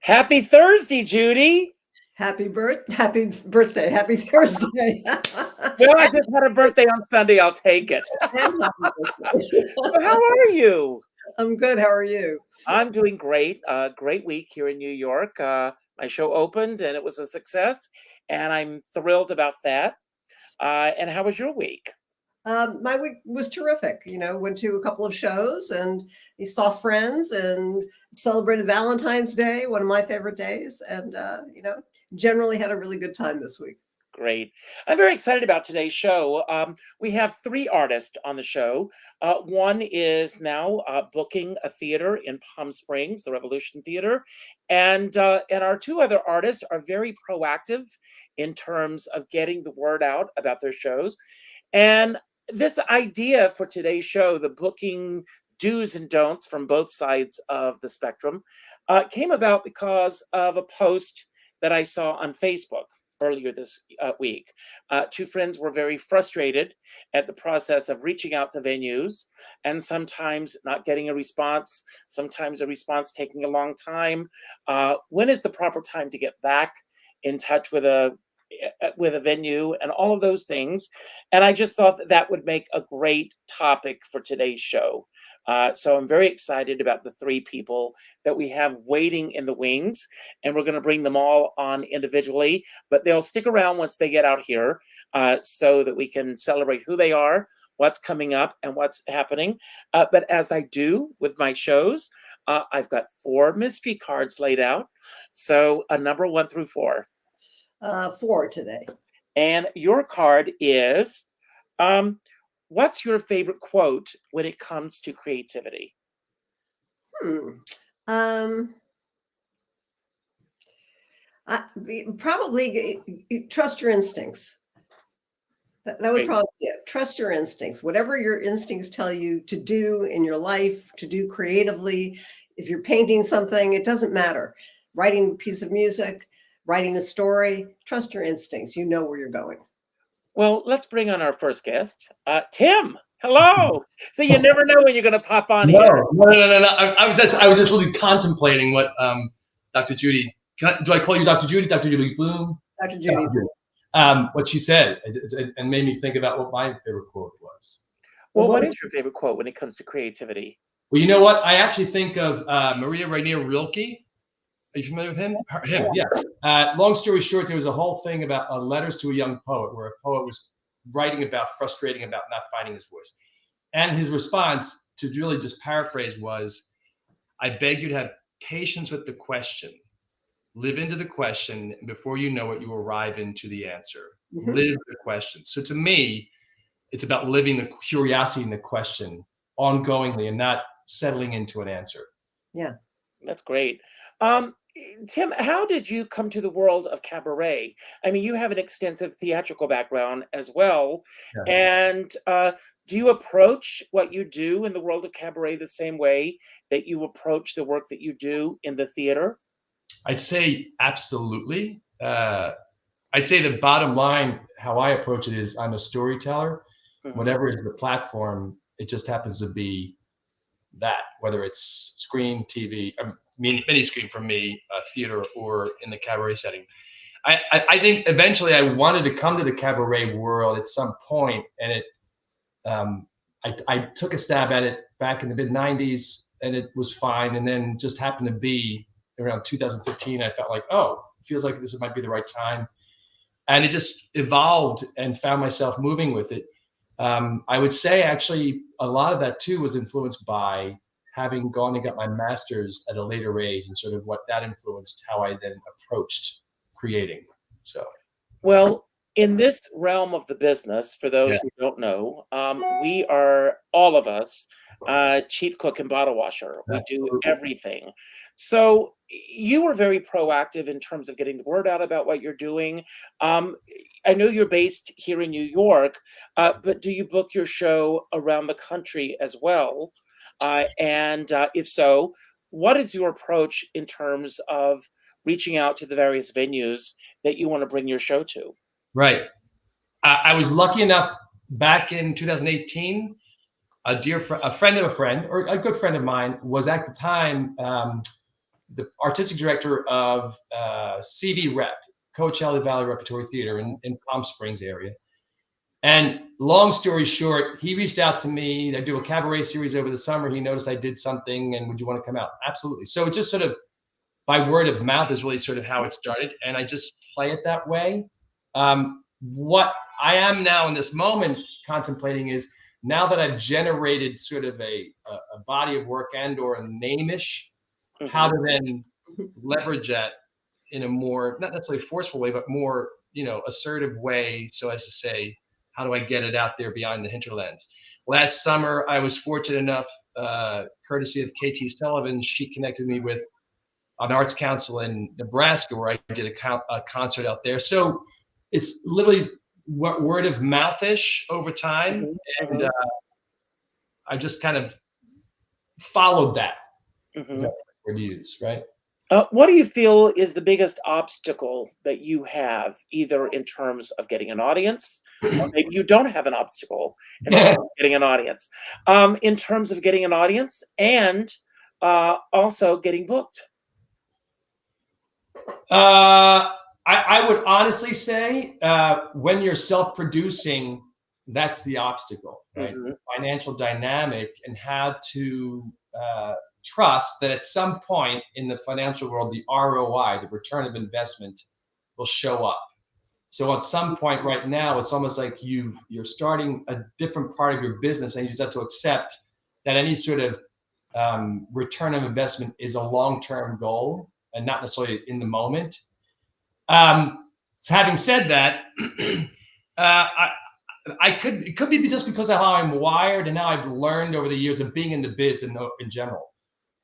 Happy Thursday, Judi. Happy birthday. Happy Thursday. Well, I just had a birthday on Sunday. I'll take it. And happy birthday. So how are you? I'm good. How are you? I'm doing great. Great week here in New York. My show opened and it was a success, and I'm thrilled about that. And how was your week? My week was terrific. Went to a couple of shows and saw friends and celebrated Valentine's Day, one of my favorite days. And, generally had a really good time this week. Great. I'm very excited about today's show. We have three artists on the show. One is now booking a theater in Palm Springs, the Revolution Theater. And our two other artists are very proactive in terms of getting the word out about their shows. And this idea for today's show, the booking do's and don'ts from both sides of the spectrum, came about because of a post that I saw on Facebook earlier this week. Two friends were very frustrated at the process of reaching out to venues and sometimes not getting a response, sometimes a response taking a long time. When is the proper time to get back in touch with a venue and all of those things? And I just thought that would make a great topic for today's show. So I'm very excited about the three people that we have waiting in the wings, and we're going to bring them all on individually, but they'll stick around once they get out here so that we can celebrate who they are, what's coming up, and what's happening. But as I do with my shows, I've got 4 mystery cards laid out. So a number 1 through 4. 4 today. And your card is, what's your favorite quote when it comes to creativity? Probably trust your instincts. That would probably be it. Trust your instincts. Whatever your instincts tell you to do in your life, to do creatively. If you're painting something, it doesn't matter. Writing a piece of music, writing a story, trust your instincts. You know where you're going. Well, let's bring on our first guest, Tim. Hello. So you never know when you're going to pop on here. No. I was just really contemplating what Dr. Judi. Do I call you Dr. Judi? Dr. Judi Bloom. Dr. Judi. What she said, and made me think about what my favorite quote was. Well, what is your favorite quote when it comes to creativity? Well, you know what? I actually think of Maria Rainier Rilke. Are you familiar with him? Him, yeah. Long story short, there was a whole thing about letters to a young poet, where a poet was writing about frustrating about not finding his voice. And his response, to really just paraphrase, was, I beg you to have patience with the question. Live into the question, and before you know it, you arrive into the answer. Mm-hmm. Live the question. So to me, it's about living the curiosity in the question ongoingly and not settling into an answer. Yeah, that's great. Tim, how did you come to the world of cabaret? I mean, you have an extensive theatrical background as well. Yeah. And do you approach what you do in the world of cabaret the same way that you approach the work that you do in the theater? I'd say absolutely. I'd say the bottom line, how I approach it is I'm a storyteller. Mm-hmm. Whatever is the platform, it just happens to be that, whether it's screen, TV, mini screen for me, theater, or in the cabaret setting. I think eventually I wanted to come to the cabaret world at some point, and I took a stab at it back in the mid-90s, and it was fine. And then just happened to be around 2015, I felt like, oh, it feels like this might be the right time. And it just evolved and found myself moving with it. I would say actually a lot of that too was influenced by having gone and got my master's at a later age, and sort of what that influenced how I then approached creating. So, well, in this realm of the business, for those who don't know, we are, all of us, chief cook and bottle washer. We do everything. So you were very proactive in terms of getting the word out about what you're doing. I know you're based here in New York, but do you book your show around the country as well? And if so, what is your approach in terms of reaching out to the various venues that you want to bring your show to? Right. I was lucky enough back in 2018, a friend of a friend, or a good friend of mine, was at the time the artistic director of CV Rep, Coachella Valley Repertory Theater in Palm Springs area. And long story short, he reached out to me. I do a cabaret series over the summer. He noticed I did something, and would you want to come out? Absolutely. So it just sort of by word of mouth is really sort of how it started, and I just play it that way. What I am now in this moment contemplating is, now that I've generated sort of a body of work and or a name-ish, how to then leverage that in a more, not necessarily forceful way, but more, assertive way, so as to say, how do I get it out there beyond the hinterlands? Last summer, I was fortunate enough, courtesy of KT Sullivan, she connected me with an arts council in Nebraska, where I did a concert out there. So it's literally word of mouth-ish over time. And I just kind of followed that. Word to use, right? What do you feel is the biggest obstacle that you have, either in terms of getting an audience, or maybe you don't have an obstacle in terms of getting an audience, in terms of getting an audience and also getting booked? I would honestly say when you're self-producing, that's the obstacle, right? The financial dynamic, and how to trust that at some point in the financial world, the ROI, the return of investment, will show up. So at some point right now, it's almost like you're starting a different part of your business, and you just have to accept that any sort of return of investment is a long-term goal and not necessarily in the moment. So having said that, it could be just because of how I'm wired, and now I've learned over the years of being in the biz in general.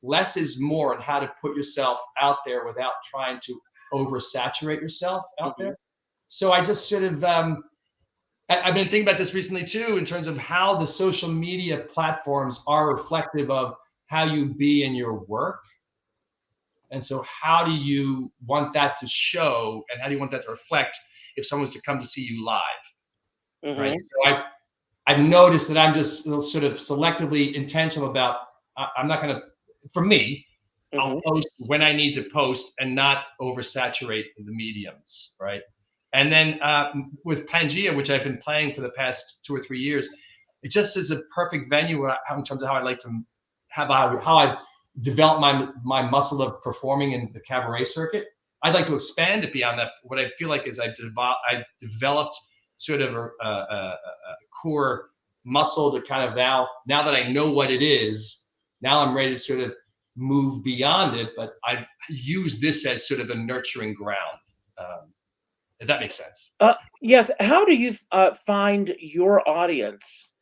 Less is more, and how to put yourself out there without trying to oversaturate yourself out there. So I just sort of, I've been thinking about this recently too, in terms of how the social media platforms are reflective of how you be in your work. And so how do you want that to show, and how do you want that to reflect if someone's to come to see you live? Right. So I've noticed that I'm just sort of selectively intentional about, I'm not going to, for me, I'll post when I need to post and not oversaturate the mediums. Right. And then with Pangea, which I've been playing for the past 2 or 3 years, it just is a perfect venue in terms of how I like to have, how I've developed my muscle of performing in the cabaret circuit. I'd like to expand it beyond that. What I feel like is I've developed sort of a core muscle to kind of now that I know what it is, now I'm ready to sort of move beyond it. But I use this as sort of a nurturing ground. If that makes sense. Yes. How do you find your audience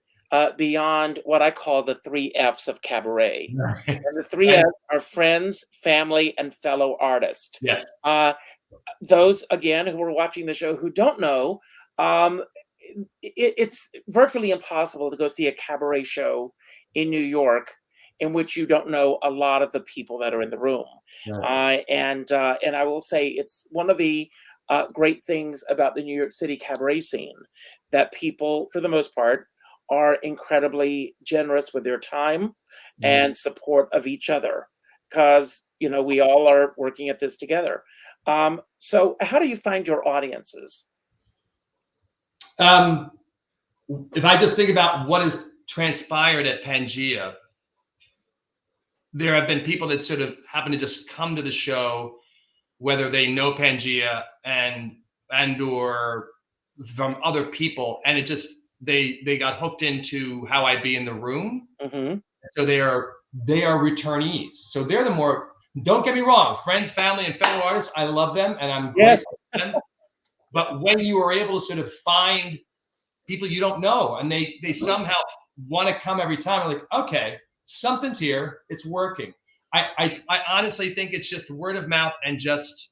beyond what I call the 3 F's of cabaret? And the 3 F's are friends, family, and fellow artists. Yes. Those, again, who are watching the show who don't know, it's virtually impossible to go see a cabaret show in New York in which you don't know a lot of the people that are in the room. Right. And I will say it's one of the great things about the New York City cabaret scene, that people, for the most part, are incredibly generous with their time and support of each other, because we all are working at this together. So how do you find your audiences? If I just think about what has transpired at Pangea, there have been people that sort of happen to just come to the show, whether they know Pangea and or from other people, and it just they got hooked into how I be in the room. So they are returnees. So they're the more, don't get me wrong, friends, family, and fellow artists, I love them, and I'm grateful for them. But when you are able to sort of find people you don't know, and they somehow want to come every time, like, okay, something's here, it's working. I honestly think it's just word of mouth and just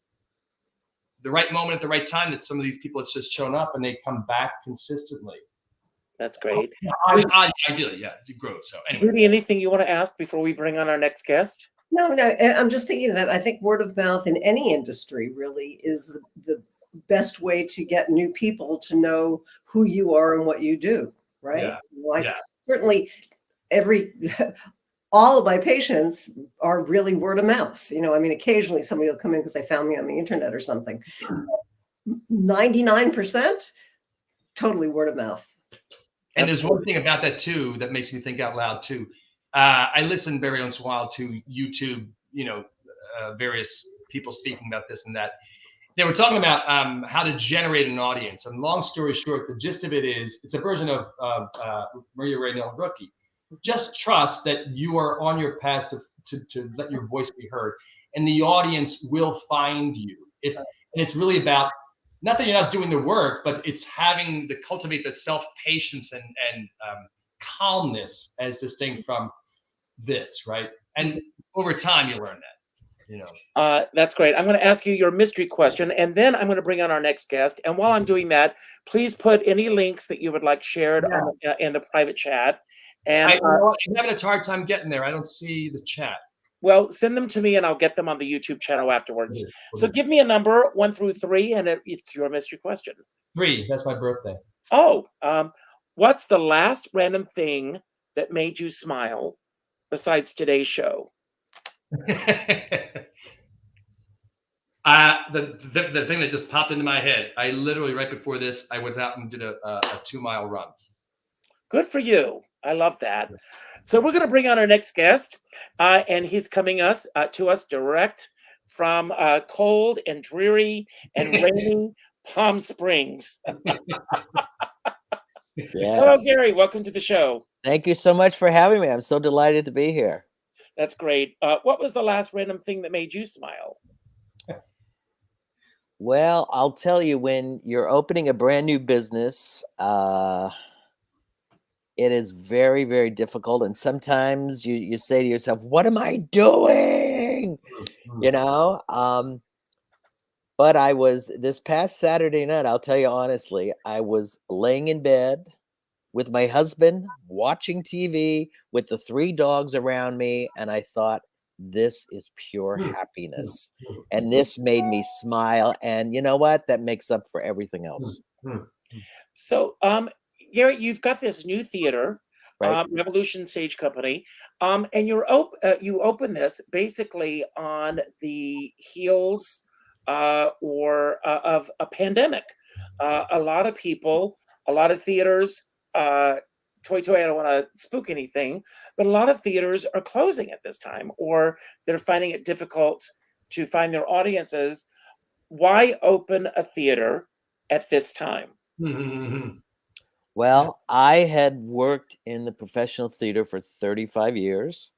the right moment at the right time that some of these people have just shown up, and they come back consistently. That's great. Ideally, yeah, it grows. So anyway. Judi, anything you want to ask before we bring on our next guest? No, I'm just thinking that I think word of mouth in any industry really is the best way to get new people to know who you are and what you do, right? Yeah. Well, certainly all of my patients are really word of mouth. You know, I mean, occasionally somebody will come in because they found me on the internet or something. 99% totally word of mouth. And there's one thing about that too that makes me think out loud too. I listen very once in a while to YouTube, various people speaking about this and that. They were talking about how to generate an audience. And long story short, the gist of it is it's a version of Maria Raynell Rookie. Just trust that you are on your path to let your voice be heard, and the audience will find you. And it's really about, not that you're not doing the work, but it's having to cultivate that self-patience and calmness as distinct from this, right? And over time, you learn that. That's great. I'm going to ask you your mystery question, and then I'm going to bring on our next guest. And while I'm doing that, please put any links that you would like shared in the private chat. And I'm having a hard time getting there. I don't see the chat. Well, send them to me, and I'll get them on the YouTube channel afterwards. So give me a number 1 through 3, and it's your mystery question. 3. That's my birthday. Oh, what's the last random thing that made you smile besides today's show? The thing that just popped into my head, I literally, right before this, I went out and did a 2-mile run. Good for you. I love that. So we're going to bring on our next guest, and he's coming to us direct from cold and dreary and rainy Palm Springs. Yes. Hello, Gary. Welcome to the show. Thank you so much for having me. I'm so delighted to be here. That's great. What was the last random thing that made you smile? Well, I'll tell you, when you're opening a brand new business, it is very, very difficult. And sometimes you say to yourself, what am I doing? But I was, this past Saturday night, I'll tell you honestly, I was laying in bed with my husband, watching TV with the 3 dogs around me. And I thought, this is pure happiness. And this made me smile. And you know what? That makes up for everything else. So, Gary, you've got this new theater, Right. Revolution Stage Company, and you open this basically on the heels of a pandemic. A lot of people, a lot of theaters, I don't want to spook anything, but a lot of theaters are closing at this time, or they're finding it difficult to find their audiences. Why open a theater at this time? Well, I had worked in the professional theater for 35 years,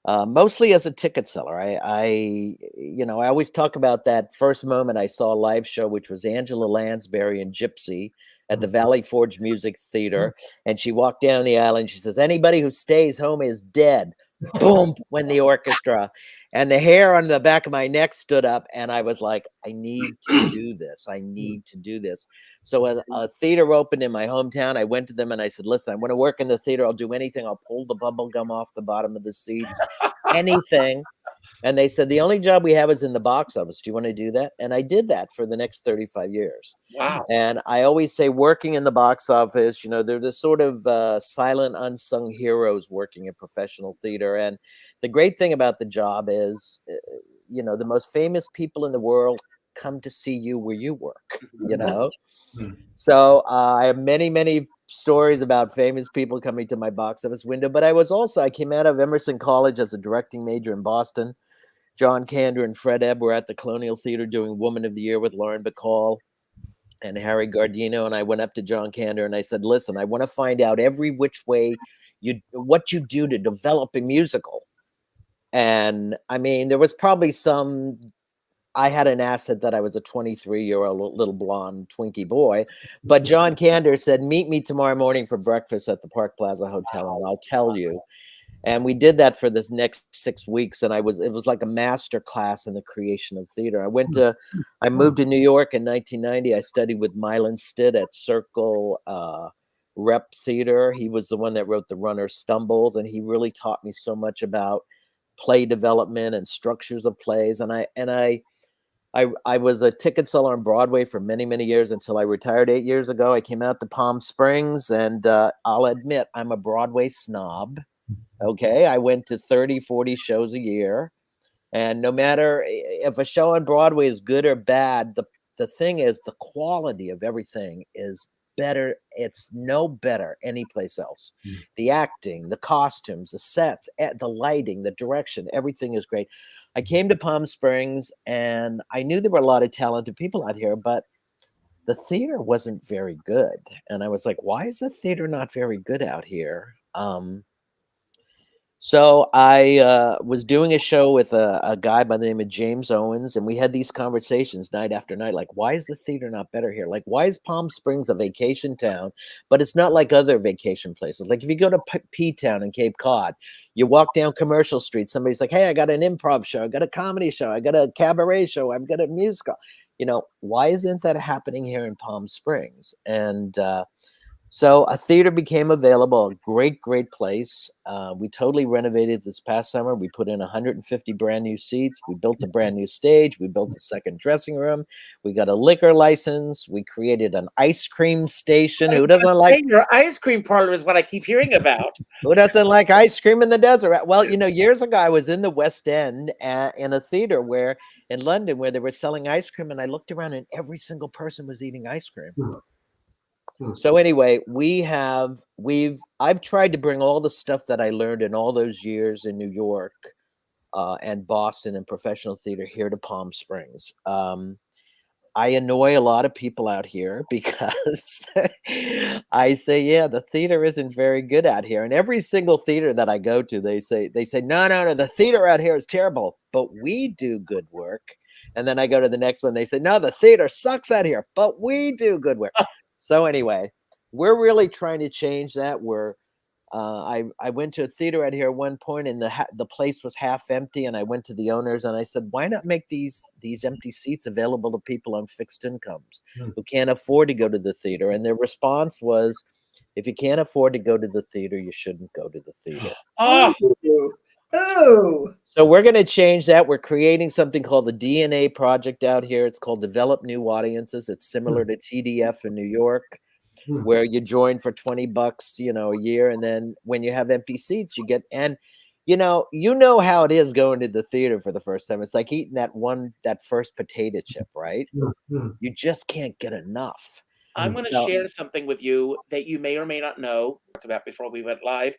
mostly as a ticket seller. I always talk about that first moment I saw a live show, which was Angela Lansbury and Gypsy at the Valley Forge Music Theater. And she walked down the aisle and she says, anybody who stays home is dead. Boom, went the orchestra. And the hair on the back of my neck stood up. And I was like, I need to do this. I need to do this. So a theater opened in my hometown. I went to them and I said, listen, I want to work in the theater. I'll do anything. I'll pull the bubble gum off the bottom of the seats, anything. And they said, the only job we have is in the box office. Do you want to do that? And I did that for the next 35 years. Wow. And I always say, working in the box office, they're the sort of silent, unsung heroes working in professional theater. And the great thing about the job is, the most famous people in the world come to see you where you work, So I have many, many stories about famous people coming to my box office window. But I came out of Emerson College as a directing major in Boston. John Kander and Fred Ebb were at the Colonial Theater doing Woman of the Year with Lauren Bacall and Harry Gardino. And I went up to John Kander and I said, listen, I want to find out every which way what you do to develop a musical. And I mean, there was probably I had an asset that I was a 23-year-old little blonde Twinkie boy, but John Kander said, meet me tomorrow morning for breakfast at the Park Plaza Hotel and I'll tell you. And we did that for the next 6 weeks. And it was like a master class in the creation of theater. I moved to New York in 1990. I studied with Mylan Stitt at Circle Rep Theater. He was the one that wrote The Runner Stumbles. And he really taught me so much about play development and structures of plays. And I was a ticket seller on Broadway for many, many years until I retired 8 years ago. I came out to Palm Springs, and I'll admit I'm a Broadway snob. Okay. I went to 30, 40 shows a year. And no matter if a show on Broadway is good or bad, the thing is the quality of everything is better. It's no better anyplace else. The acting, the costumes, the sets, the lighting, the direction, everything is great. I came to Palm Springs and I knew there were a lot of talented people out here, but the theater wasn't very good. And I was like, why is the theater not very good out here? So I was doing a show with a guy by the name of James Owens, and we had these conversations night after night. Like, why is the theater not better here? Like, why is Palm Springs a vacation town, but it's not like other vacation places? Like, if you go to P-Town in Cape Cod, you walk down Commercial Street, somebody's like, hey, I got an improv show, I got a comedy show, I got a cabaret show, I've got a musical. You know, why isn't that happening here in Palm Springs? And so a theater became available, a great, great place. We totally renovated this past summer. We put in 150 brand new seats. We built a brand new stage. We built a second dressing room. We got a liquor license. We created an ice cream station. Who doesn't like your ice cream parlor is what I keep hearing about. Who doesn't like ice cream in the desert? Well, you know, years ago, I was in the West End in a theater in London where they were selling ice cream. And I looked around and every single person was eating ice cream. So anyway, I've tried to bring all the stuff that I learned in all those years in New York and Boston and professional theater here to Palm Springs. I annoy a lot of people out here because I say, yeah, the theater isn't very good out here. And every single theater that I go to, they say, no, the theater out here is terrible, but we do good work. And then I go to the next one, they say, no, the theater sucks out here, but we do good work. So anyway, we're really trying to change that. I went to a theater out here at one point, and the place was half empty. And I went to the owners and I said, "Why not make these empty seats available to people on fixed incomes who can't afford to go to the theater?" And their response was, "If you can't afford to go to the theater, you shouldn't go to the theater." Oh. So we're going to change that. We're creating something called the DNA Project out here. It's called Develop New Audiences. It's similar to TDF in New York, where you join for $20, a year. And then when you have empty seats, you get, and you know how it is going to the theater for the first time. It's like eating that first potato chip, right? You just can't get enough. I'm going to share something with you that you may or may not know about before we went live.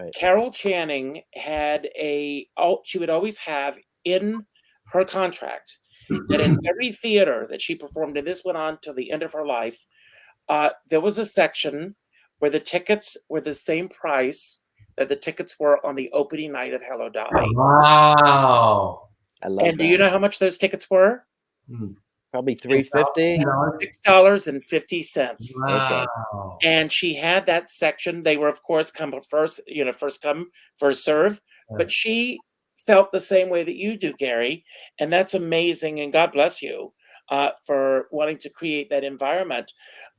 Right. Carol Channing had she would always have in her contract that in every theater that she performed, and this went on till the end of her life, there was a section where the tickets were the same price that the tickets were on the opening night of Hello, Dolly. Wow. I love and that. Do you know how much those tickets were? Probably $3.50. $6.50. Wow. Okay. And she had that section. They were, of course, first come, first serve. Right. But she felt the same way that you do, Gary. And that's amazing. And God bless you for wanting to create that environment.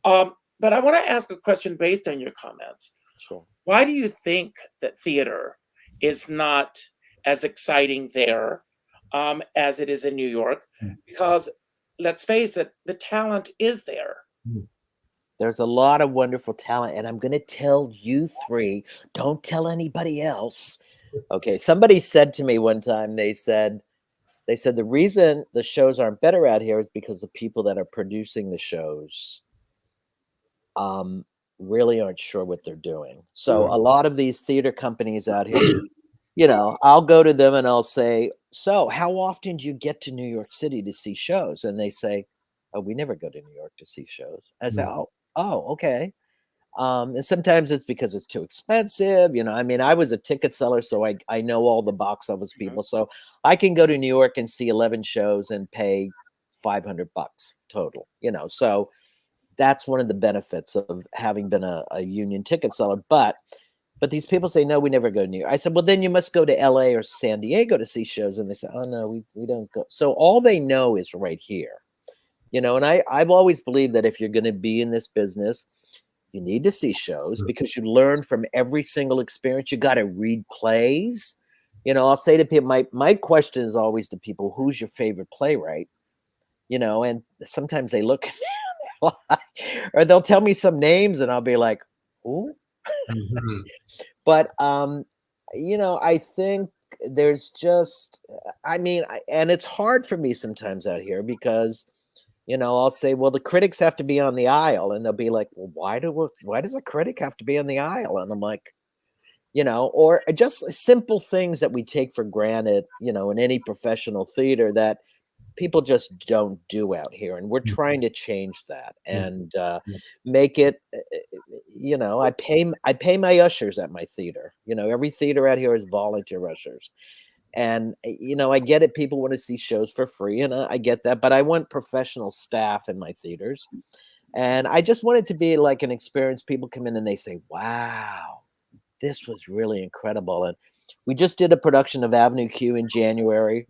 But I want to ask a question based on your comments. Sure. Why do you think that theater is not as exciting there as it is in New York? Because let's face it, the talent is there. There's a lot of wonderful talent, and I'm going to tell you three, don't tell anybody else. Okay, somebody said to me one time, they said the reason the shows aren't better out here is because the people that are producing the shows really aren't sure what they're doing. So a lot of these theater companies out here, I'll go to them and I'll say, so how often do you get to New York City to see shows? And they say, oh, we never go to New York to see shows. I say, oh, okay. And sometimes it's because it's too expensive. I was a ticket seller, so I know all the box office people. So I can go to New York and see 11 shows and pay $500 total, so that's one of the benefits of having been a union ticket seller. But these people say, no, we never go to New York. I said, well, then you must go to LA or San Diego to see shows. And they say, oh, no, we don't go. So all they know is right here, and I've always believed that if you're going to be in this business, you need to see shows because you learn from every single experience. You got to read plays. I'll say to people, my question is always to people, who's your favorite playwright? And sometimes they look at me or they'll tell me some names and I'll be like, who? But I think there's just, I mean, and it's hard for me sometimes out here because, I'll say, well, the critics have to be on the aisle, and they'll be like, well, why does a critic have to be on the aisle? And I'm like, or just simple things that we take for granted, in any professional theater that people just don't do out here, and we're trying to change that and make it. I pay my ushers at my theater. Every theater out here is volunteer ushers, and I get it. People want to see shows for free, and I get that, but I want professional staff in my theaters, and I just want it to be like an experience. People come in and they say, "Wow, this was really incredible." And we just did a production of Avenue Q in January.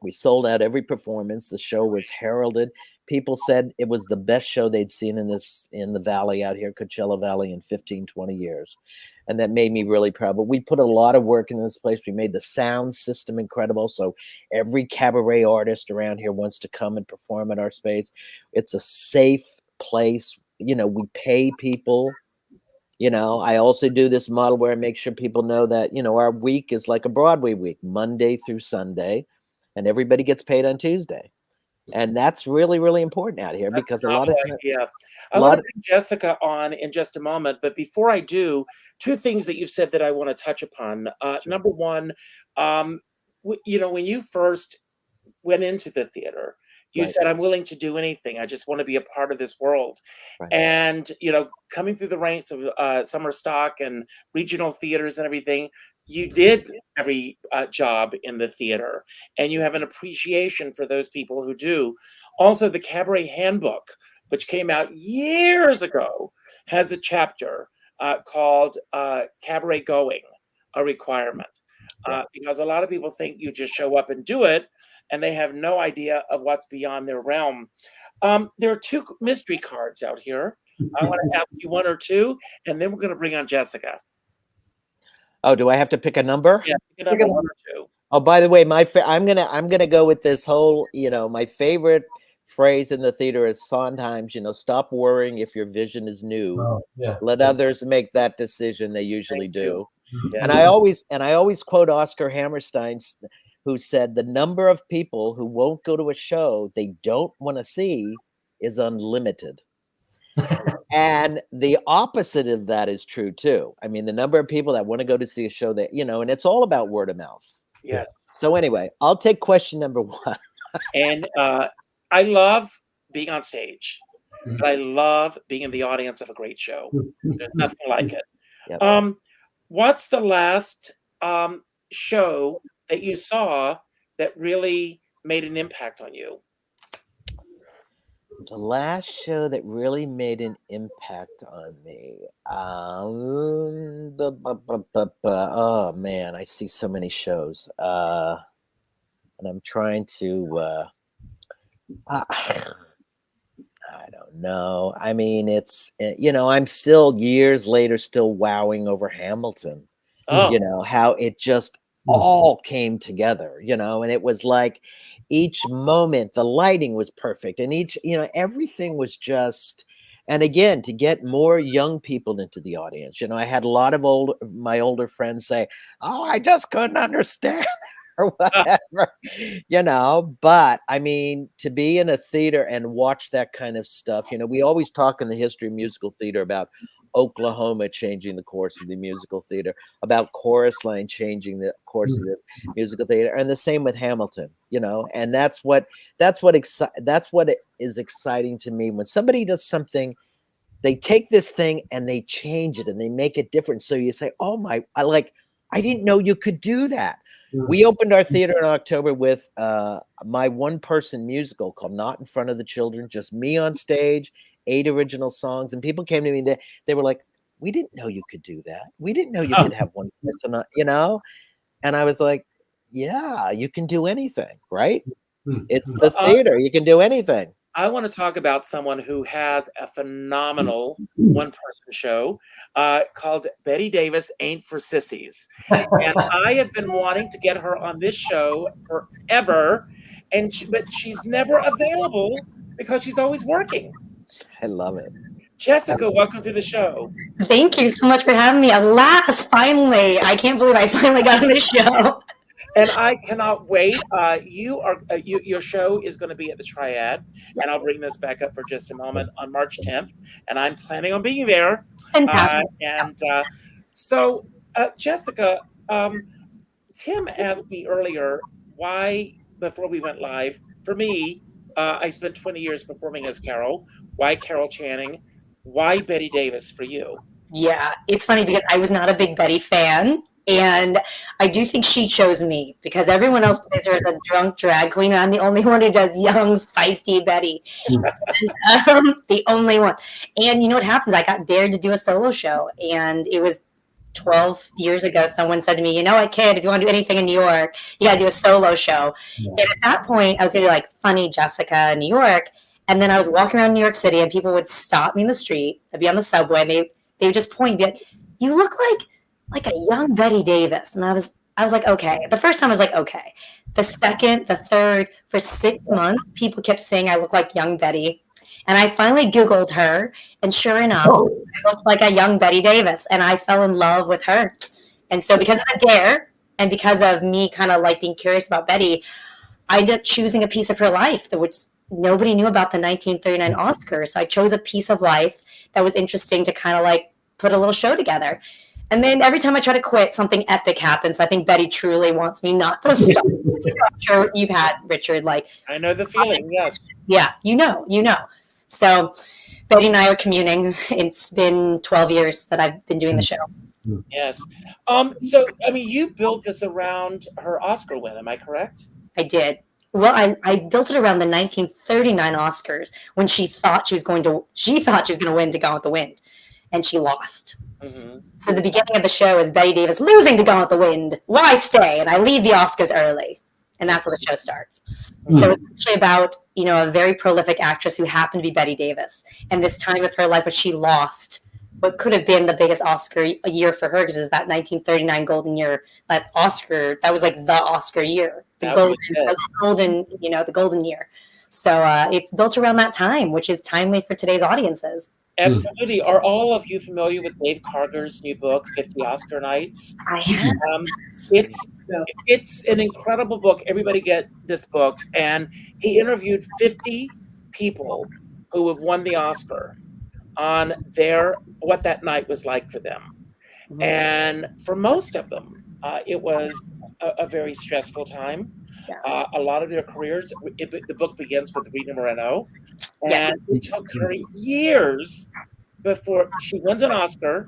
We sold out every performance. The show was heralded. People said it was the best show they'd seen in the valley out here, Coachella Valley, in 15, 20 years. And that made me really proud. But we put a lot of work into this place. We made the sound system incredible. So every cabaret artist around here wants to come and perform at our space. It's a safe place. We pay people. I also do this model where I make sure people know that, our week is like a Broadway week, Monday through Sunday, and everybody gets paid on Tuesday. And that's really, really important out here because a lot of times. Yeah. I want to bring Jessica on in just a moment, but before I do, two things that you've said that I want to touch upon. Sure. Number one, when you first went into the theater, you Right. said, I'm willing to do anything. I just want to be a part of this world. Right. And, coming through the ranks of summer stock and regional theaters and everything, you did every job in the theater, and you have an appreciation for those people who do. Also, the Cabaret Handbook, which came out years ago, has a chapter called Cabaret Going, a Requirement. Because a lot of people think you just show up and do it, and they have no idea of what's beyond their realm. There are two mystery cards out here. I want to ask you one or two, and then we're going to bring on Jessica. Oh, do I have to pick a number? Yeah, pick a number, one or two. Oh, by the way, I'm gonna go with this whole, my favorite phrase in the theater is sometimes, stop worrying if your vision is new. Oh, yeah. Let others make that decision. They usually Thank do. you. Yeah. And I always quote Oscar Hammerstein, who said the number of people who won't go to a show they don't want to see is unlimited. And the opposite of that is true too. I mean, the number of people that want to go to see a show that, and it's all about word of mouth. Yes. So anyway, I'll take question number one. And I love being on stage, but I love being in the audience of a great show. There's nothing like it. Yep. What's the last show that you saw that really made an impact on you? The last show that really made an impact on me. Oh man, I see so many shows. And I'm trying to I don't know. I mean, it's I'm still years later still wowing over Hamilton. Oh. How it just all came together, and it was like each moment, the lighting was perfect, and everything was just, and again, to get more young people into the audience, I had a lot of my older friends say, oh, I just couldn't understand or whatever, but I mean, to be in a theater and watch that kind of stuff, we always talk in the history of musical theater about Oklahoma changing the course of the musical theater, about Chorus Line changing the course of the musical theater, and the same with Hamilton, and that's what is exciting to me when somebody does something. They take this thing and they change it and they make it different. So you say, oh I didn't know you could do that. We opened our theater in October with my one-person musical called Not in Front of the Children, just me on stage, 8 original songs. And people came to me, they were like, we didn't know you could do that. We didn't know you could have one person, And I was like, yeah, you can do anything, right? It's the theater. You can do anything. I want to talk about someone who has a phenomenal one-person show called Betty Davis Ain't for Sissies. And I have been wanting to get her on this show forever, but she's never available because she's always working. I love it. Jessica, welcome to the show. Thank you so much for having me. Alas, finally. I can't believe I finally got on the show. And I cannot wait. Your show is going to be at the Triad, and I'll bring this back up for just a moment on March 10th, and I'm planning on being there. Fantastic. So, Jessica, Tim asked me earlier why, before we went live, for me, I spent 20 years performing as Carol. Why Carol Channing? Why Betty Davis for you? Yeah, it's funny because I was not a big Betty fan. And I do think she chose me because everyone else plays her as a drunk drag queen. And I'm the only one who does young, feisty Betty. The only one. And you know what happens? I got dared to do a solo show. And it was 12 years ago. Someone said to me, you know what, kid, if you want to do anything in New York, you got to do a solo show. Yeah. And at that point, I was going to be like, funny Jessica in New York. And then I was walking around New York City and people would stop me in the street. I'd be on the subway and they would just point and be like, you look like a young Betty Davis. And I was like, okay. The first time I was like, okay. The second, the third, for 6 months, people kept saying I look like young Betty. And I finally Googled her. And sure enough, I looked like a young Betty Davis. And I fell in love with her. And so because of the dare and because of me kind of like being curious about Betty, I ended up choosing a piece of her life which nobody knew about the 1939 Oscars. So I chose a piece of life that was interesting to kind of like put a little show together. And then every time I try to quit, something epic happens. I think Betty truly wants me not to stop. I'm sure you've had, Richard, like. I know the feeling, yes. Yeah, you know. So Betty and I are communing. It's been 12 years that I've been doing the show. Yes. So, I mean, you built this around her Oscar win, am I correct? I did. Well, I built it around the 1939 Oscars when she thought she was going to win to Gone with the Wind, and she lost. Mm-hmm. So the beginning of the show is Betty Davis losing to Gone with the Wind. Why stay? And I leave the Oscars early, and that's how the show starts. Mm-hmm. So it's actually about a very prolific actress who happened to be Betty Davis, and this time of her life where she lost what could have been the biggest Oscar year for her because it's that 1939 golden year. That Oscar, that was like the Oscar year, the golden year. So it's built around that time, which is timely for today's audiences. Absolutely. Are all of you familiar with Dave Karger's new book, 50 Oscar Nights? I am. It's an incredible book. Everybody get this book. And he interviewed 50 people who have won the Oscar on what that night was like for them. Mm-hmm. And for most of them, it was a very stressful time. Yeah. A lot of their careers, the book begins with Rita Moreno, and it took her years before she wins an Oscar,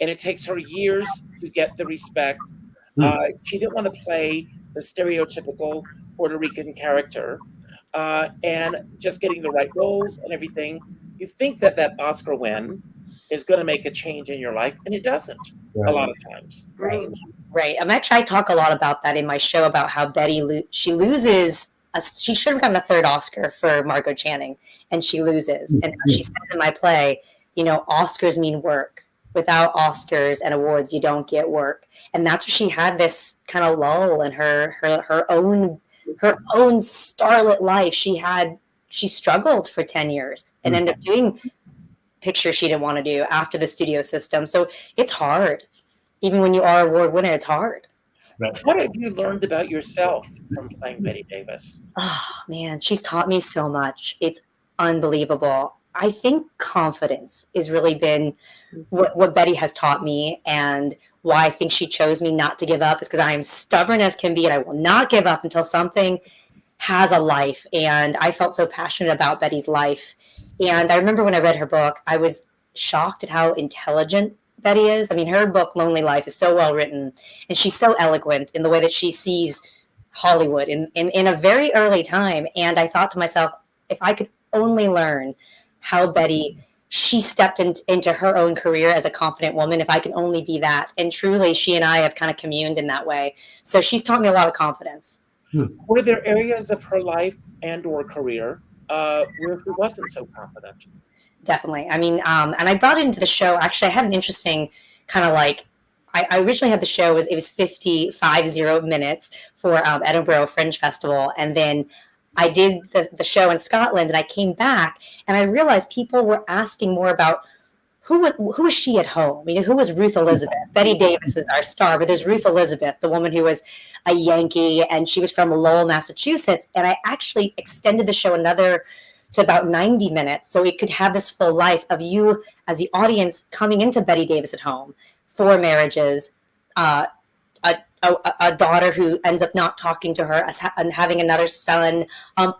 and it takes her years to get the respect. She didn't want to play the stereotypical Puerto Rican character, and just getting the right roles and everything. You think that Oscar win is going to make a change in your life, and it doesn't a lot of times. Right. I talk a lot about that in my show about how Betty, she loses. She should have gotten a third Oscar for Margot Channing, and she loses. And she says in my play, Oscars mean work. Without Oscars and awards, you don't get work. And that's where she had this kind of lull in her own starlet life. She struggled for 10 years and ended up doing pictures she didn't want to do after the studio system. So it's hard. Even when you are award winner, it's hard. Right. What have you learned about yourself from playing Betty Davis? Oh, man, she's taught me so much. It's unbelievable. I think confidence has really been what Betty has taught me, and why I think she chose me not to give up is because I am stubborn as can be, and I will not give up until something has a life. And I felt so passionate about Betty's life. And I remember when I read her book, I was shocked at how intelligent Betty is. I mean, her book, Lonely Life, is so well written, and she's so eloquent in the way that she sees Hollywood in a very early time. And I thought to myself, if I could only learn how Betty, she stepped into her own career as a confident woman, if I could only be that. And truly, she and I have kind of communed in that way. So she's taught me a lot of confidence. Were there areas of her life and or career where she wasn't so confident? Definitely. I mean, and I brought it into the show. Actually, I had an interesting kind of like, I originally had the show, it was 50 minutes for Edinburgh Fringe Festival. And then I did the show in Scotland, and I came back, and I realized people were asking more about who was she at home? Who was Ruth Elizabeth? Betty Davis is our star, but there's Ruth Elizabeth, the woman who was a Yankee, and she was from Lowell, Massachusetts. And I actually extended the show to about 90 minutes, so it could have this full life of you as the audience coming into Betty Davis at home, 4 marriages, a daughter who ends up not talking to her and having another son,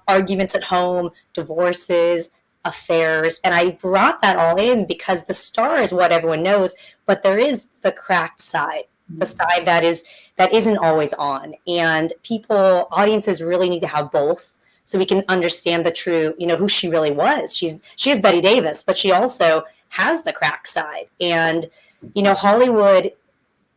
arguments at home, divorces, affairs. And I brought that all in because the star is what everyone knows, but there is the cracked side, the side that isn't always on. And audiences really need to have both, so we can understand the true, who she really was. She is Betty Davis, but she also has the cracked side. And, Hollywood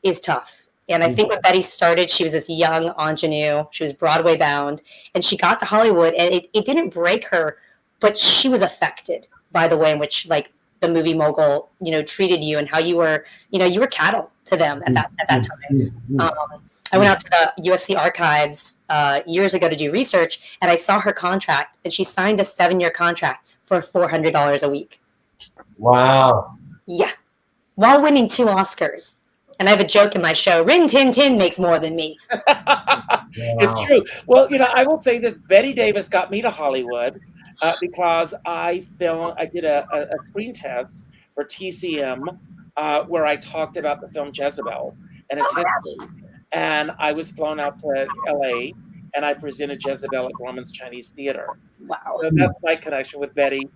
is tough. And I think when Betty started, she was this young ingenue. She was Broadway bound, and she got to Hollywood, and it didn't break her, but she was affected by the way in which, like, the movie mogul, treated you, and how you were cattle to them at that time. I went out to the USC archives years ago to do research, and I saw her contract, and she signed a 7-year contract for $400 a week. Wow. Yeah, while winning 2 Oscars. And I have a joke in my show: Rin Tin Tin makes more than me. It's true. Well, I will say this: Betty Davis got me to Hollywood because I did a screen test for TCM where I talked about the film Jezebel and its history. And I was flown out to LA, and I presented Jezebel at Grauman's Chinese Theater. Wow. So that's my connection with Betty.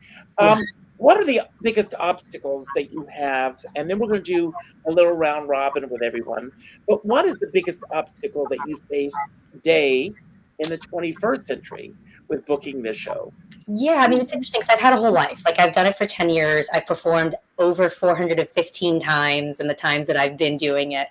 What are the biggest obstacles that you have? And then we're going to do a little round robin with everyone. But what is the biggest obstacle that you face today in the 21st century with booking this show? Yeah, it's interesting because I've had a whole life. Like, I've done it for 10 years. I've performed over 415 times in the times that I've been doing it.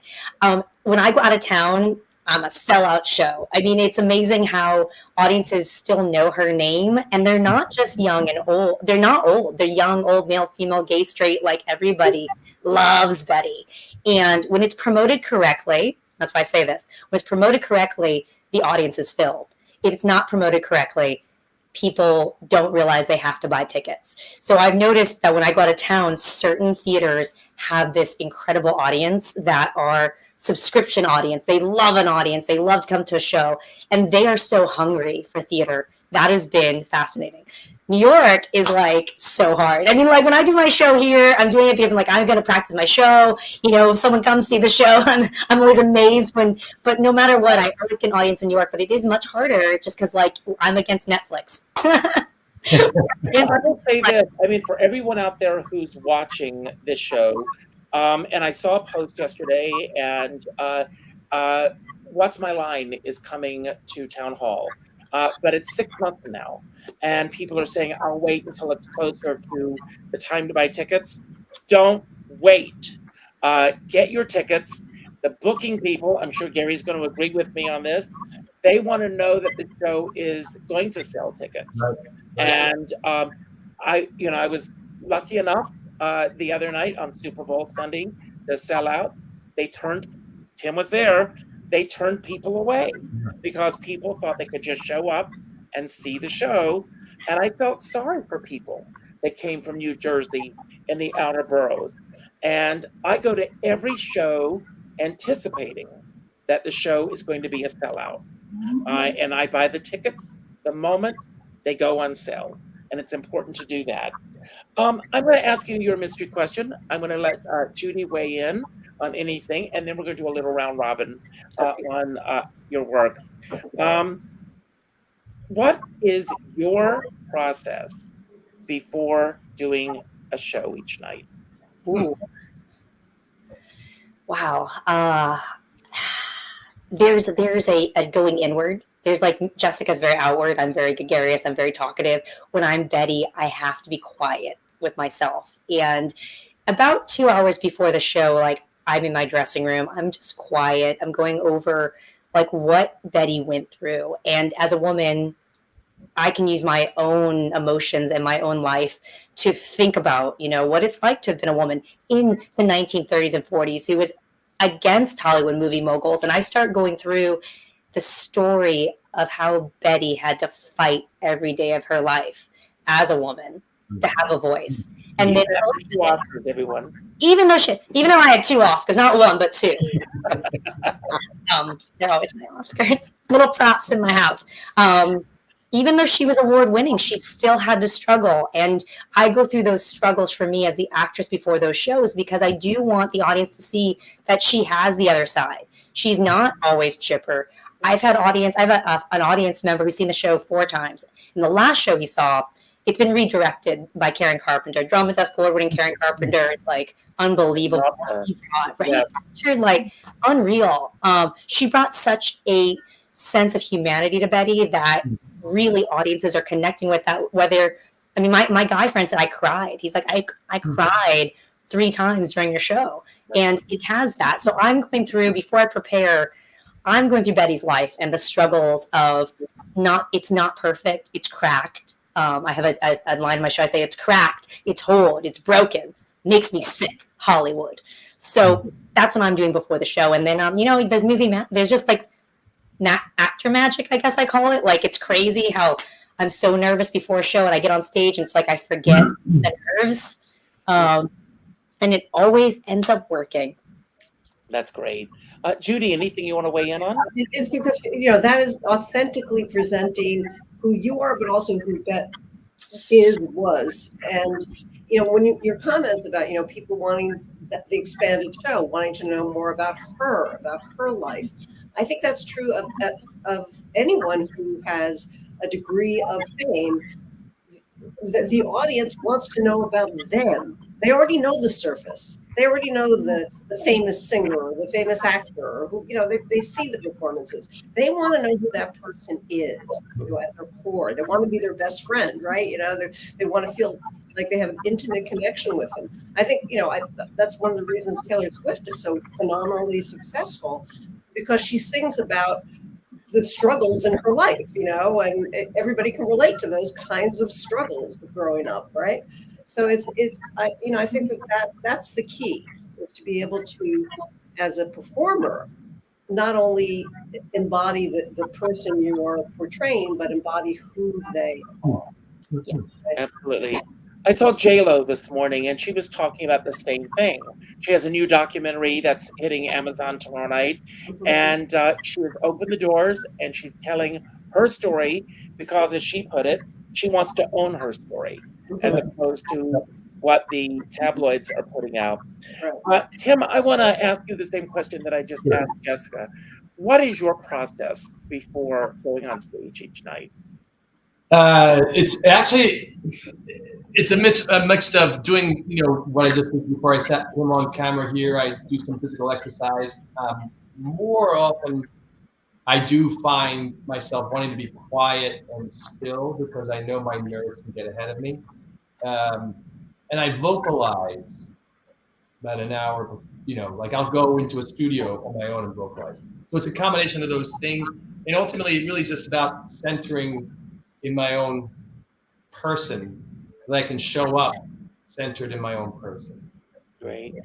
When I go out of town, I'm a sellout show. It's amazing how audiences still know her name, and they're not just young and old. They're not old. They're young, old, male, female, gay, straight. Like, everybody loves Betty. And when it's promoted correctly, that's why I say this, when it's promoted correctly, the audience is filled. If it's not promoted correctly, people don't realize they have to buy tickets. So I've noticed that when I go out of town, certain theaters have this incredible audience that are subscription audience. They love an audience. They love to come to a show, and they are so hungry for theater. That has been fascinating. New York is like so hard. Like, when I do my show here, I'm doing it because I'm going to practice my show. If someone comes see the show, I'm always amazed but no matter what, I always get an audience in New York, but it is much harder just because, like, I'm against Netflix. I will say this, for everyone out there who's watching this show, and I saw a post yesterday, and What's My Line is coming to Town Hall, but it's 6 months from now. And people are saying, I'll wait until it's closer to the time to buy tickets. Don't wait. Get your tickets. The booking people, I'm sure Gary's going to agree with me on this, they want to know that the show is going to sell tickets. Right. And I was lucky enough the other night on Super Bowl Sunday to sell out. Tim was there. They turned people away because people thought they could just show up and see the show. And I felt sorry for people that came from New Jersey and the outer boroughs. And I go to every show anticipating that the show is going to be a sellout. And I buy the tickets the moment they go on sale. And it's important to do that. I'm going to ask you your mystery question. I'm going to let Judi weigh in on anything, and then we're going to do a little round robin on your work. What is your process before doing a show each night? Ooh. Wow. There's a going inward. There's, like, Jessica's very outward. I'm very gregarious. I'm very talkative. When I'm Betty, I have to be quiet with myself. And about 2 hours before the show, like, I'm in my dressing room. I'm just quiet. I'm going over, like, what Betty went through. And as a woman, I can use my own emotions and my own life to think about, what it's like to have been a woman in the 1930s and 40s who was against Hollywood movie moguls. And I start going through the story of how Betty had to fight every day of her life as a woman to have a voice. And then Two Oscars, everyone. even though I had 2 Oscars, not 1 but 2. They're always my Oscars. Little props in my house. Even though she was award winning, she still had to struggle. And I go through those struggles for me as the actress before those shows, because I do want the audience to see that she has the other side. She's not always chipper. I have an audience member who's seen the show 4 times. In the last show he saw, it's been redirected by Karen Carpenter, Drama Desk Award-winning Karen Carpenter. It's like unbelievable. Right? Yeah. Like unreal. She brought such a sense of humanity to Betty that really audiences are connecting with that. My guy friend said I cried. He's like, I cried 3 times during your show, and it has that. So I'm going through, before I prepare, I'm going through Betty's life and the struggles of it's not perfect, it's cracked. I have a line in my show. I say it's cracked, it's whole, it's broken, makes me sick, Hollywood. So that's what I'm doing before the show. And then, there's just like actor magic, I guess I call it. Like, it's crazy how I'm so nervous before a show and I get on stage and it's like I forget the nerves. And it always ends up working. That's great. Judi, anything you want to weigh in on? It's because, that is authentically presenting who you are, but also who Bet was. And, when your comments about, people wanting the expanded show, wanting to know more about her life, I think that's true of anyone who has a degree of fame. The audience wants to know about them. They already know the surface. They already know the famous singer or the famous actor, or who, they see the performances. They want to know who that person is, at their core. They want to be their best friend, right? They want to feel like they have an intimate connection with them. I think, that's one of the reasons Taylor Swift is so phenomenally successful, because she sings about the struggles in her life, and everybody can relate to those kinds of struggles growing up, right? So I think that's the key, is to be able to, as a performer, not only embody the person you are portraying, but embody who they are. Yeah. Absolutely. I saw J-Lo this morning, and she was talking about the same thing. She has a new documentary that's hitting Amazon tomorrow night, and she has opened the doors, and she's telling her story because, as she put it, she wants to own her story, as opposed to what the tabloids are putting out. Tim, I want to ask you the same question that I just asked Jessica. What is your process before going on stage each night? It's a mix of doing, what I just did before I sat him on camera here. I do some physical exercise. More often, I do find myself wanting to be quiet and still, because I know my nerves can get ahead of me. And I vocalize about an hour, like I'll go into a studio on my own and vocalize. So it's a combination of those things. And ultimately, it really is just about centering in my own person, so that I can show up centered in my own person. Great.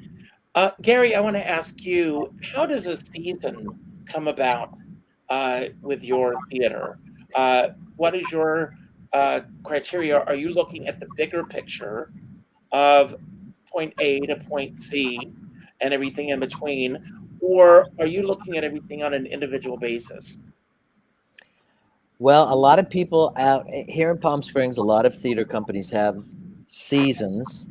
Gary, I want to ask you, how does a season come about with your theater? What is your criteria? Are you looking at the bigger picture of point A to point C and everything in between, or are you looking at everything on an individual basis? Well, a lot of people out here in Palm Springs, a lot of theater companies have seasons